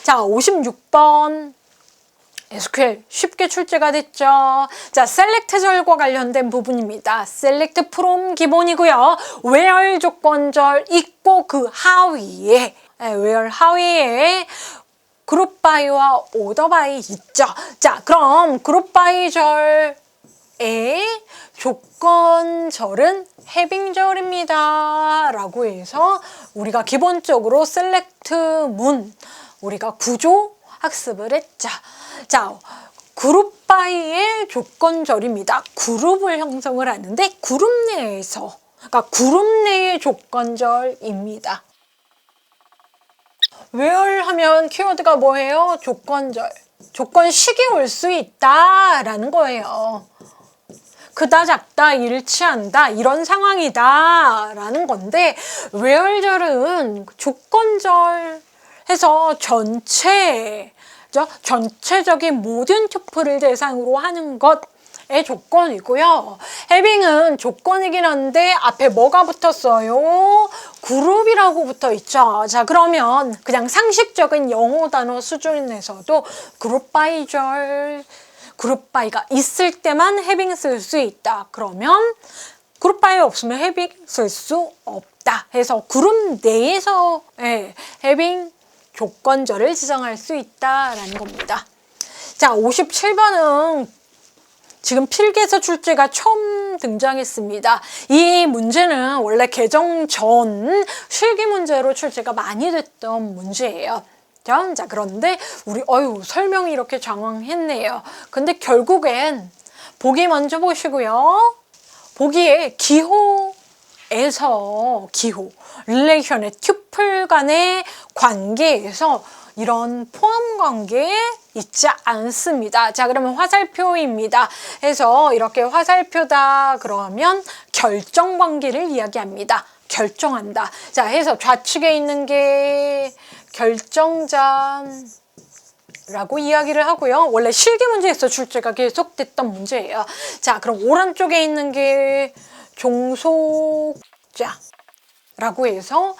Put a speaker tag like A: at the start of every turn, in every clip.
A: 자, 56번. SQL 쉽게 출제가 됐죠. 자, select절과 관련된 부분입니다. select from 기본이고요. where 조건절 있고 그 하위에 where 하위에 group by와 order by 있죠. 자, 그럼 group by 절의 조건절은 having절입니다. 라고 해서 우리가 기본적으로 select 문 우리가 구조 학습을 했죠. 자, 그룹 바이의 조건절입니다. 그룹을 형성을 하는데 그룹 내에서, 그러니까 그룹 내의 조건절입니다. where 하면 키워드가 뭐예요? 조건절. 조건식이 올 수 있다라는 거예요. 크다 작다 일치한다 이런 상황이다 라는 건데 where절은 조건절 해서 전체적인 모든 투플을 대상으로 하는 것의 조건이고요. having은 조건이긴 한데 앞에 뭐가 붙었어요? 그룹이라고 붙어 있죠. 자, 그러면 그냥 상식적인 영어 단어 수준에서도 그룹 바이절, 그룹 바이가 있을 때만 having 쓸 수 있다. 그러면 그룹 바이 없으면 having 쓸 수 없다. 해서 그룹 내에서 having 조건절을 지정할 수 있다라는 겁니다. 자, 57번은 지금 필기에서 출제가 처음 등장했습니다. 이 문제는 원래 개정 전 실기 문제로 출제가 많이 됐던 문제예요. 자, 그런데 우리 설명이 이렇게 장황했네요. 근데 결국엔 보기 먼저 보시고요. 보기에 기호, 릴레이션의 튜플 간의 관계에서 이런 포함 관계 있지 않습니다. 자, 그러면 화살표입니다. 해서 이렇게 화살표다 그러면 결정 관계를 이야기합니다. 결정한다. 자, 해서 좌측에 있는 게 결정자라고 이야기를 하고요. 원래 실기 문제에서 출제가 계속됐던 문제예요. 자, 그럼 오른쪽에 있는 게 종속자라고 해서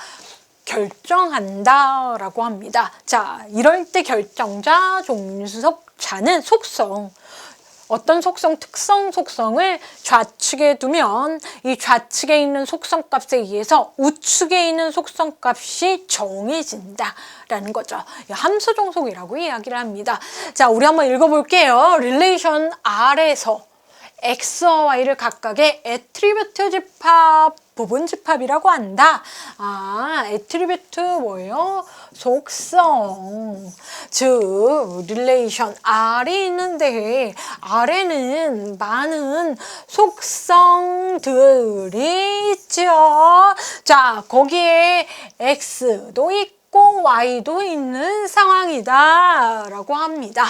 A: 결정한다 라고 합니다. 자, 이럴 때 결정자, 종속자는 속성, 어떤 속성, 특성 속성을 좌측에 두면 이 좌측에 있는 속성 값에 의해서 우측에 있는 속성 값이 정해진다 라는 거죠. 함수 종속이라고 이야기를 합니다. 자, 우리 한번 읽어볼게요. 릴레이션 R에서 X와 Y를 각각의 애트리뷰트 집합, 부분 집합이라고 한다. 애트리뷰트 뭐예요? 속성. 즉, 릴레이션 R이 있는데 R에는 많은 속성들이 있죠. 자, 거기에 X도 있고 Y도 있는 상황이다 라고 합니다.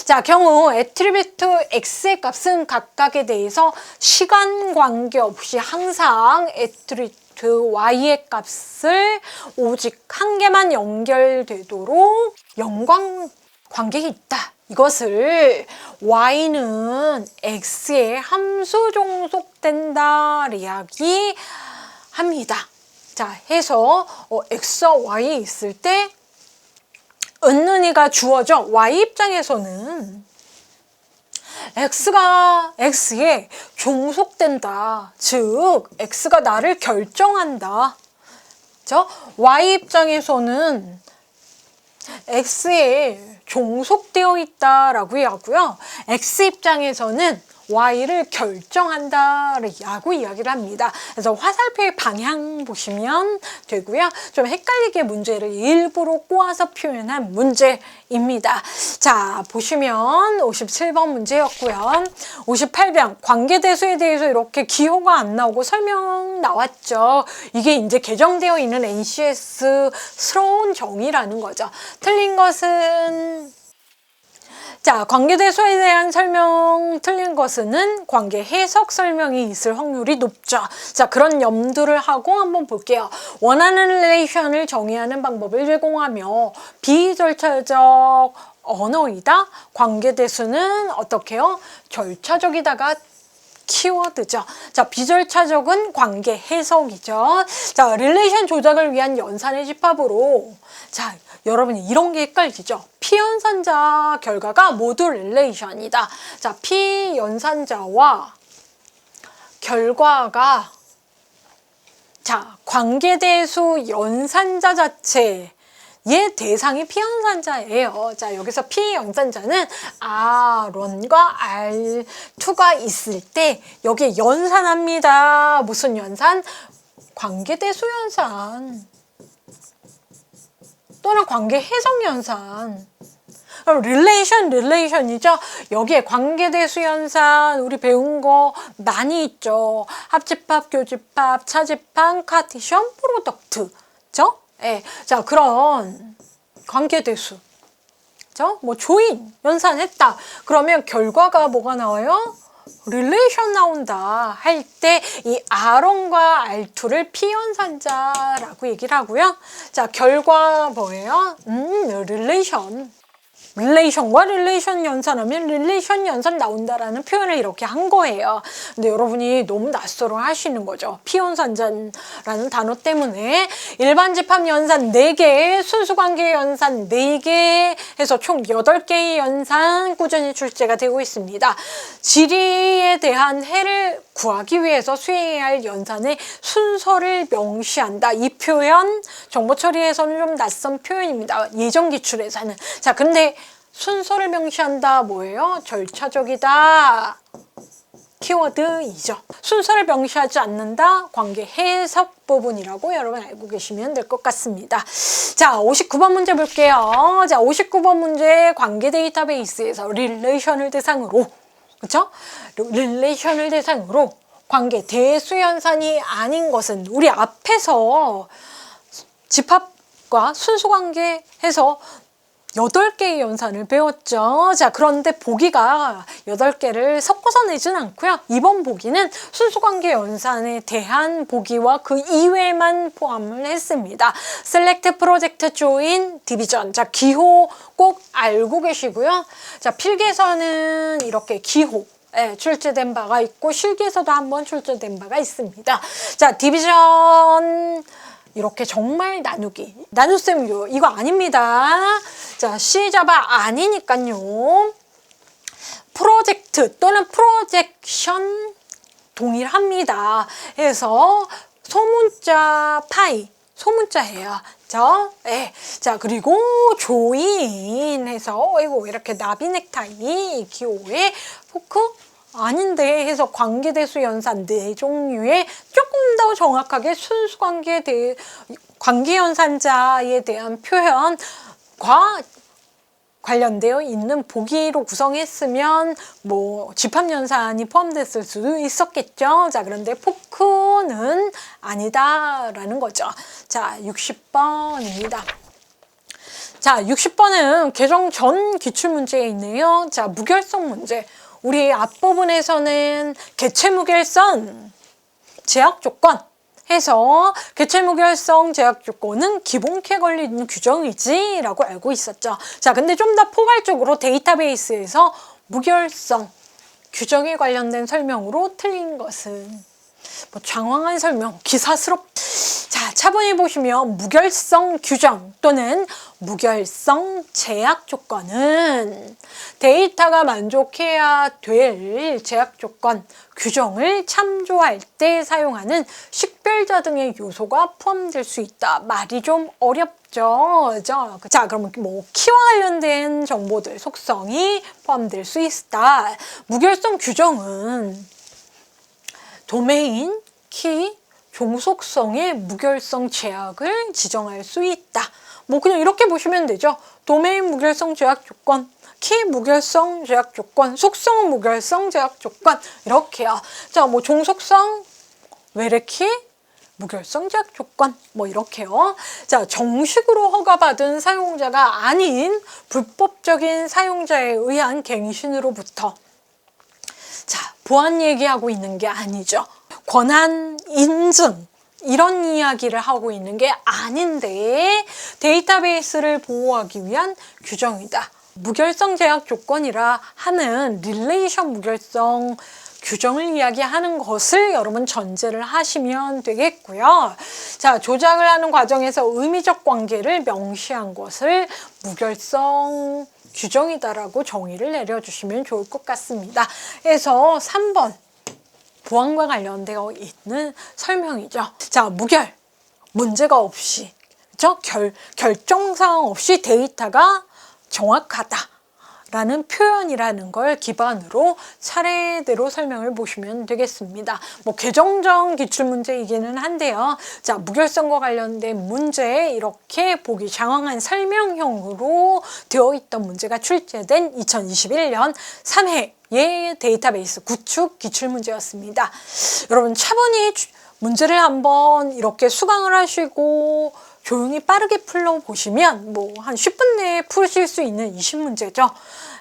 A: 자, 경우 애트리뷰트 X의 값은 각각에 대해서 시간 관계없이 항상 애트리뷰트 Y의 값을 오직 한 개만 연결되도록 연관 관계가 있다. 이것을 Y는 X에 함수 종속된다 이야기합니다. 자, 해서 X와 Y 있을 때 은은이가 주어져. Y 입장에서는 X가 X에 종속된다. 즉, X가 나를 결정한다. 그렇죠? Y 입장에서는 X에 종속되어 있다라고 하고요. X 입장에서는 Y를 결정한다라고 이야기를 합니다. 그래서 화살표의 방향 보시면 되고요. 좀 헷갈리게 문제를 일부러 꼬아서 표현한 문제입니다. 자, 보시면 57번 문제였고요. 58번 관계대수에 대해서 이렇게 기호가 안 나오고 설명 나왔죠. 이게 이제 개정되어 있는 NCS스러운 정의라는 거죠. 틀린 것은 자, 관계대수에 대한 설명 틀린 것은 관계 해석 설명이 있을 확률이 높죠. 자, 그런 염두를 하고 한번 볼게요. 원하는 릴레이션을 정의하는 방법을 제공하며 비절차적 언어이다. 관계대수는 어떻게 해요? 절차적이다가 키워드죠. 자, 비절차적은 관계 해석이죠. 자, 릴레이션 조작을 위한 연산의 집합으로 자, 여러분이 이런 게 헷갈리죠? 피연산자 결과가 모두 릴레이션이다. 자, 피연산자와 결과가 자, 관계대수 연산자 자체 얘 대상이 피연산자예요. 자, 여기서 피연산자는 R1과 R2가 있을 때 여기에 연산합니다. 무슨 연산? 관계대수 연산 또는 관계해석 연산. 그럼 릴레이션이죠. 여기에 관계대수 연산 우리 배운 거 많이 있죠. 합집합, 교집합, 차집합, 카티션, 프로덕트. 그죠? 예. 자, 그런 관계대수. 그죠? 뭐 조인 연산했다. 그러면 결과가 뭐가 나와요? 릴레이션 나온다 할 때 이 R1과 R2를 피연산자라고 얘기를 하고요. 자, 결과 뭐예요? 릴레이션과 릴레이션 연산하면 릴레이션 연산 나온다라는 표현을 이렇게 한 거예요. 근데 여러분이 너무 낯설어 하시는 거죠. 피연산자라는 단어 때문에. 일반 집합 연산 4개, 순수관계 연산 4개 해서 총 8개의 연산 꾸준히 출제가 되고 있습니다. 지리에 대한 해를 구하기 위해서 수행해야 할 연산의 순서를 명시한다. 이 표현 정보 처리에서는 좀 낯선 표현입니다. 예정 기출에서는. 자, 근데 순서를 명시한다 뭐예요? 절차적이다. 키워드이죠. 순서를 명시하지 않는다. 관계 해석 부분이라고 여러분 알고 계시면 될 것 같습니다. 자, 59번 문제 볼게요. 자, 59번 문제 관계 데이터베이스에서 릴레이션을 대상으로 그렇죠? 릴레이션을 대상으로 관계 대수 연산이 아닌 것은 우리 앞에서 집합과 순수 관계 해서 8개의 연산을 배웠죠. 자, 그런데 보기가 8개를 섞어서 내진 않고요. 이번 보기는 순수관계 연산에 대한 보기와 그 이외만 포함을 했습니다. Select, Project, Join, Division. 자, 기호 꼭 알고 계시고요. 자, 필기에서는 이렇게 기호 출제된 바가 있고 실기에서도 한번 출제된 바가 있습니다. 자, 디비전 이렇게 정말 나눗셈 이거 아닙니다. 자, C자바 아니니까요. 프로젝트 또는 프로젝션 동일합니다. 해서 소문자 파이, 소문자예요. 자, 그리고 조인 해서 이렇게 나비 넥타이 기호에 포크 아닌데 해서 관계대수 연산 4종류의 조금 더 정확하게 순수관계 관계연산자에 대한 표현과 관련되어 있는 보기로 구성했으면 뭐 집합연산이 포함됐을 수도 있었겠죠. 자, 그런데 포크는 아니다라는 거죠. 자, 60번입니다. 자, 60번은 개정 전 기출문제에 있네요. 자, 무결성 문제. 우리 앞부분에서는 개체무결성 제약조건 해서 개체무결성 제약조건은 기본캐 걸리는 규정이지 라고 알고 있었죠. 자, 근데 좀 더 포괄적으로 데이터베이스에서 무결성 규정에 관련된 설명으로 틀린 것은 뭐 장황한 설명, 자, 차분히 보시면 무결성 규정 또는 무결성 제약 조건은 데이터가 만족해야 될 제약 조건, 규정을 참조할 때 사용하는 식별자 등의 요소가 포함될 수 있다. 말이 좀 어렵죠. 자, 그럼 뭐 키와 관련된 정보들, 속성이 포함될 수 있다. 무결성 규정은 도메인, 키, 종속성의 무결성 제약을 지정할 수 있다. 뭐 그냥 이렇게 보시면 되죠. 도메인 무결성 제약 조건, 키 무결성 제약 조건, 속성 무결성 제약 조건 이렇게요. 자, 뭐 종속성, 외래키, 무결성 제약 조건 뭐 이렇게요. 자, 정식으로 허가받은 사용자가 아닌 불법적인 사용자에 의한 갱신으로부터 자, 보안 얘기하고 있는 게 아니죠. 권한 인증 이런 이야기를 하고 있는 게 아닌데 데이터베이스를 보호하기 위한 규정이다. 무결성 제약 조건이라 하는 릴레이션 무결성 규정을 이야기하는 것을 여러분 전제를 하시면 되겠고요. 자, 조작을 하는 과정에서 의미적 관계를 명시한 것을 무결성 규정이다라고 정의를 내려주시면 좋을 것 같습니다. 그래서 3번 보안과 관련되어 있는 설명이죠. 자, 무결, 문제가 없이, 그렇죠? 결정사항 없이 데이터가 정확하다 라는 표현이라는 걸 기반으로 차례대로 설명을 보시면 되겠습니다. 뭐 개정정 기출문제이기는 한데요. 자, 무결성과 관련된 문제에 이렇게 보기 장황한 설명형으로 되어 있던 문제가 출제된 2021년 3회 예 데이터베이스 구축 기출문제였습니다. 여러분 차분히 문제를 한번 이렇게 수강을 하시고 조용히 빠르게 풀어보시면 뭐 한 10분 내에 푸실 수 있는 20문제죠.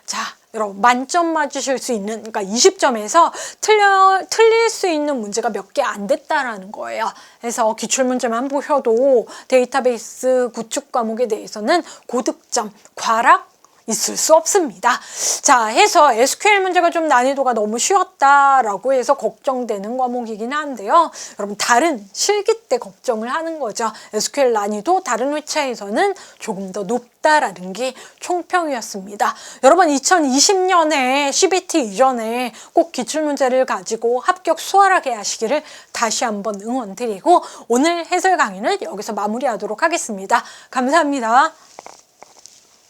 A: 자, 여러분 만점 맞으실 수 있는, 그러니까 20점에서 틀릴 수 있는 문제가 몇 개 안 됐다라는 거예요. 그래서 기출문제만 보셔도 데이터베이스 구축 과목에 대해서는 고득점, 과락 있을 수 없습니다. 자, 해서 SQL 문제가 좀 난이도가 너무 쉬웠다라고 해서 걱정되는 과목이긴 한데요. 여러분 다른 실기 때 걱정을 하는 거죠. SQL 난이도 다른 회차에서는 조금 더 높다라는 게 총평이었습니다. 여러분 2020년에 CBT 이전에 꼭 기출문제를 가지고 합격 수월하게 하시기를 다시 한번 응원드리고 오늘 해설 강의는 여기서 마무리하도록 하겠습니다. 감사합니다.